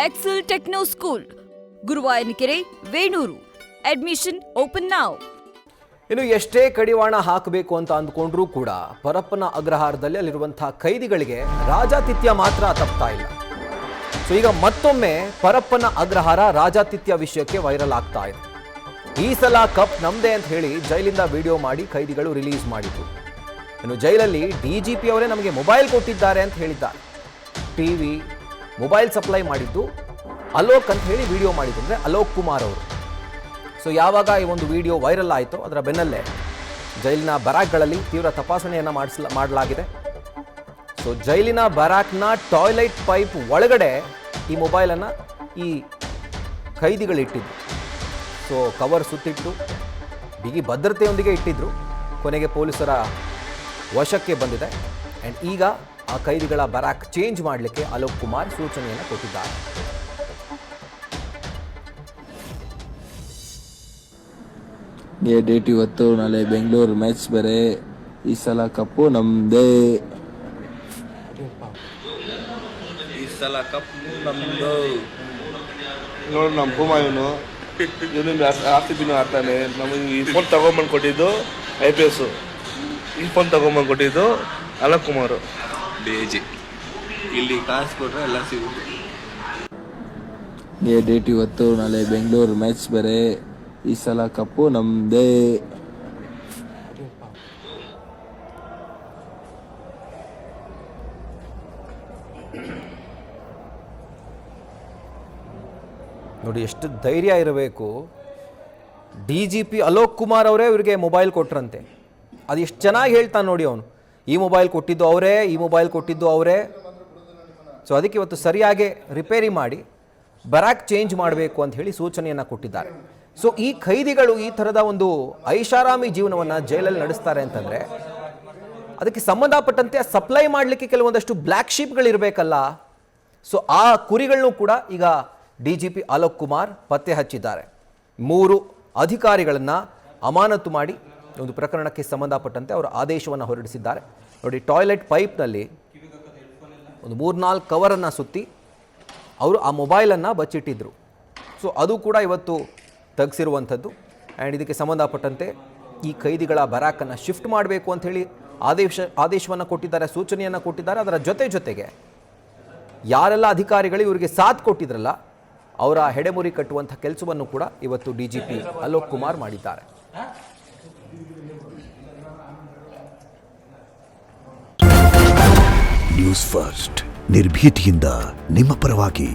Excel Techno School, Guruvayanakere, Venur. Admission open now. ಇನ್ನು ಎಷ್ಟೇ ಕಡಿವಾಣ ಹಾಕಬೇಕು ಅಂತ ಅಂದ್ಕೊಂಡ್ರೂ ಕೂಡ ಪರಪ್ಪನ ಅಗ್ರಹಾರದಲ್ಲಿ ಅಲ್ಲಿರುವಂತಹ ಖೈದಿಗಳಿಗೆ ರಾಜಾತಿಥ್ಯ ಮಾತ್ರ ತಪ್ತಾ ಇಲ್ಲ. ಸೊ ಈಗ ಮತ್ತೊಮ್ಮೆ ಪರಪ್ಪನ ಅಗ್ರಹಾರ ರಾಜಾತಿಥ್ಯ ವಿಷಯಕ್ಕೆ ವೈರಲ್ ಆಗ್ತಾ ಇದೆ. ಈ ಸಲ ಕಪ್ ನಮ್ದೇ ಅಂತ ಹೇಳಿ ಜೈಲಿಂದ ವಿಡಿಯೋ ಮಾಡಿ ಖೈದಿಗಳು ರಿಲೀಸ್ ಮಾಡಿದ್ರು. ಇನ್ನು ಜೈಲಲ್ಲಿ DGP ಅವರೇ ನಮಗೆ ಮೊಬೈಲ್ ಕೊಟ್ಟಿದ್ದಾರೆ ಅಂತ ಹೇಳಿದ್ದಾರೆ. ಟಿವಿ ಮೊಬೈಲ್ ಸಪ್ಲೈ ಮಾಡಿದ್ದು ಅಲೋಕ್ ಅಂತ ಹೇಳಿ ವಿಡಿಯೋ ಮಾಡಿದ್ರು, ಅಂದರೆ ಅಲೋಕ್ ಕುಮಾರ್ ಅವರು. ಸೊ ಯಾವಾಗ ಈ ಒಂದು ವಿಡಿಯೋ ವೈರಲ್ ಆಯಿತು ಅದರ ಬೆನ್ನಲ್ಲೇ ಜೈಲಿನ ಬ್ಯಾರಾಕ್ಗಳಲ್ಲಿ ತೀವ್ರ ತಪಾಸಣೆಯನ್ನು ಮಾಡಲಾಗಿದೆ. ಸೊ ಜೈಲಿನ ಬ್ಯಾರಾಕ್ನ ಟಾಯ್ಲೆಟ್ ಪೈಪ್ ಒಳಗಡೆ ಈ ಮೊಬೈಲನ್ನು ಈ ಖೈದಿಗಳಿಟ್ಟಿದ್ರು. ಸೊ ಕವರ್ ಸುತ್ತಿಟ್ಟು ಬಿಗಿ ಭದ್ರತೆಯೊಂದಿಗೆ ಇಟ್ಟಿದ್ರು. ಕೊನೆಗೆ ಪೊಲೀಸರ ವಶಕ್ಕೆ ಬಂದಿದೆ. ಆ್ಯಂಡ್ ಈಗ ಆ ಖೈದಿಗಳ ಬ್ಯಾರಾಕ್ ಚೇಂಜ್ ಮಾಡಲಿಕ್ಕೆ ಅಲೋಕ್ ಕುಮಾರ್ ಸೂಚನೆಯನ್ನು ಕೊಟ್ಟಿದ್ದಾರೆ. ಡೇಟ್ ಇವತ್ತು, ನಾಳೆ ಬೆಂಗಳೂರು ಮ್ಯಾಚ್ ಬೇರೆ. ಈ ಸಲ ಕಪ್ಪು ನಮ್ದೇ. ಈ ಸಲ ಕಪ್ ನಮ್ದು. ನೋಡಿ ನಮ್ಮ ಪೂಮ ಇವನು ಆರ್ಸಿಬಿನೂ ಆಡ್ತಾನೆ. ನಮಗೆ ಈ ಫೋನ್ ತಗೊಂಬಂದು ಕೊಟ್ಟಿದ್ದು IPS, ಈ ಫೋನ್ ತಗೊಂಬಂದು ಕೊಟ್ಟಿದ್ದು ಅಲೋಕ್ ಕುಮಾರ್. DG ಇಲ್ಲಿ ಕಾಸು ಕೊಟ್ರೆ ಎಲ್ಲ ಸಿಗುತ್ತೆ. ಡೇಟ್ ಇವತ್ತು, ನಾಳೆ ಬೆಂಗಳೂರು ಮ್ಯಾಚ್ ಬೇರೆ. ಈ ಸಲ ಕಪ್ಪು ನಮ್ದೇ. ನೋಡಿ ಎಷ್ಟು ಧೈರ್ಯ ಇರಬೇಕು. DGP ಅಲೋಕ್ ಕುಮಾರ್ ಅವರೇ ಇವರಿಗೆ ಮೊಬೈಲ್ ಕೊಟ್ರಂತೆ. ಅದು ಎಷ್ಟು ಚೆನ್ನಾಗಿ ಹೇಳ್ತಾನೆ ನೋಡಿ ಅವನು. ಈ ಮೊಬೈಲ್ ಕೊಟ್ಟಿದ್ದು ಅವರೇ, ಈ ಮೊಬೈಲ್ ಕೊಟ್ಟಿದ್ದು ಅವರೇ. ಸೊ ಅದಕ್ಕೆ ಇವತ್ತು ಸರಿಯಾಗಿ ರಿಪೇರಿ ಮಾಡಿ ಬ್ಯಾರಾಕ್ ಚೇಂಜ್ ಮಾಡಬೇಕು ಅಂತ ಹೇಳಿ ಸೂಚನೆಯನ್ನು ಕೊಟ್ಟಿದ್ದಾರೆ. ಸೊ ಈ ಖೈದಿಗಳು ಈ ಥರದ ಒಂದು ಐಷಾರಾಮಿ ಜೀವನವನ್ನು ಜೈಲಲ್ಲಿ ನಡೆಸ್ತಾರೆ ಅಂತಂದರೆ ಅದಕ್ಕೆ ಸಂಬಂಧಪಟ್ಟಂತೆ ಸಪ್ಲೈ ಮಾಡಲಿಕ್ಕೆ ಕೆಲವೊಂದಷ್ಟು ಬ್ಲ್ಯಾಕ್ ಶೀಪ್ಗಳಿರಬೇಕಲ್ಲ. ಸೊ ಆ ಕುರಿಗಳನ್ನು ಕೂಡ ಈಗ DGP ಅಲೋಕ್ ಕುಮಾರ್ ಪತ್ತೆ ಹಚ್ಚಿದ್ದಾರೆ. 3 ಅಧಿಕಾರಿಗಳನ್ನು ಅಮಾನತು ಮಾಡಿ ಒಂದು ಪ್ರಕರಣಕ್ಕೆ ಸಂಬಂಧಪಟ್ಟಂತೆ ಅವರು ಆದೇಶವನ್ನು ಹೊರಡಿಸಿದ್ದಾರೆ. ನೋಡಿ, ಟಾಯ್ಲೆಟ್ ಪೈಪ್ನಲ್ಲಿ ಒಂದು 3-4 ಕವರನ್ನು ಸುತ್ತಿ ಅವರು ಆ ಮೊಬೈಲನ್ನು ಬಚ್ಚಿಟ್ಟಿದ್ದರು. ಸೊ ಅದು ಕೂಡ ಇವತ್ತು ತೆಗೆಸಿರುವಂಥದ್ದು. ಆ್ಯಂಡ್ ಇದಕ್ಕೆ ಸಂಬಂಧಪಟ್ಟಂತೆ ಈ ಖೈದಿಗಳ ಬ್ಯಾರಾಕನ್ನು ಶಿಫ್ಟ್ ಮಾಡಬೇಕು ಅಂಥೇಳಿ ಆದೇಶವನ್ನು ಕೊಟ್ಟಿದ್ದಾರೆ, ಸೂಚನೆಯನ್ನು ಕೊಟ್ಟಿದ್ದಾರೆ. ಅದರ ಜೊತೆಗೆ ಯಾರೆಲ್ಲ ಅಧಿಕಾರಿಗಳು ಇವರಿಗೆ ಸಾಥ್ ಕೊಟ್ಟಿದ್ರಲ್ಲ ಅವರ ಹೆಡೆಮುರಿ ಕಟ್ಟುವಂಥ ಕೆಲಸವನ್ನು ಕೂಡ ಇವತ್ತು DGP ಅಲೋಕ್ ಕುಮಾರ್ ಮಾಡಿದ್ದಾರೆ. ನ್ಯೂಸ್ ಫಸ್ಟ್, ನಿರ್ಭೀತಿಯಿಂದ ನಿಮ್ಮ ಪರವಾಗಿ.